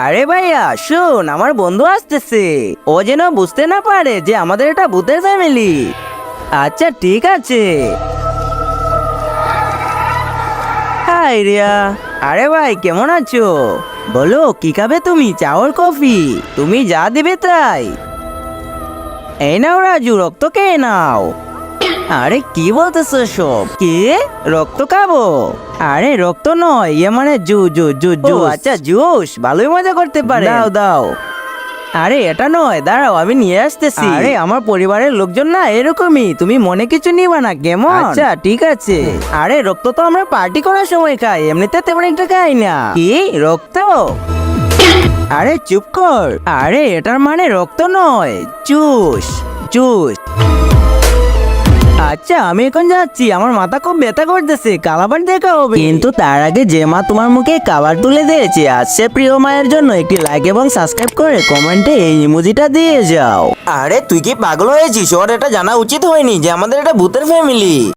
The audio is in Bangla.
আরে ভাইয়া শোন, আমার বন্ধু আসতেছে। ও যেন বুঝতে না পারে যে আমাদের এটা ভূতের ফ্যামিলি। আচ্ছা ঠিক আছে। হাই রিয়া। আরে ভাই কেমন আছো? বলো কি খাবে তুমি, চা আর কফি? তুমি যা দিবে তাই। এই নাও রাজু, রক্ত খেয়ে নাও। আরে কি বলতেছো সব? কি রক্ত খাবো? আরে রক্ত নয়, ইয়ে মানে জুস। আচ্ছা জুস, ভালোই মজা করতে পারে। দাও দাও। আরে এটা নয়, দাঁড়াও আমি নিয়ে আসতেছি। আরে আমার পরিবারের লোকজন না এরকমই, তুমি মনে কিছু নিবা না কেমন? আচ্ছা ঠিক আছে। আরে রক্ত তো আমরা পার্টি করার সময় খাই, এমনিতে তেমন একটা খাই না। কি রক্ত? আরে চুপ কর। আরে এটার মানে রক্ত নয়, জুস জুস। আচ্ছা আমি এখন যাচ্ছি, আমার মাথা খুব ব্যথা করতেছে, কালাবার দেখা হবে। কিন্তু তার আগে যে মা তোমার মুখে খাবার তুলে দিয়েছে, আজ সে প্রিয় মায়ের জন্য একটি লাইক এবং সাবস্ক্রাইব করে কমেন্টে এই ইমোজিটা দিয়ে যাও। আরে তুই কি পাগল হয়েছিস? ওর এটা জানা উচিত হয়নি যে আমাদের এটা ভূতের ফ্যামিলি।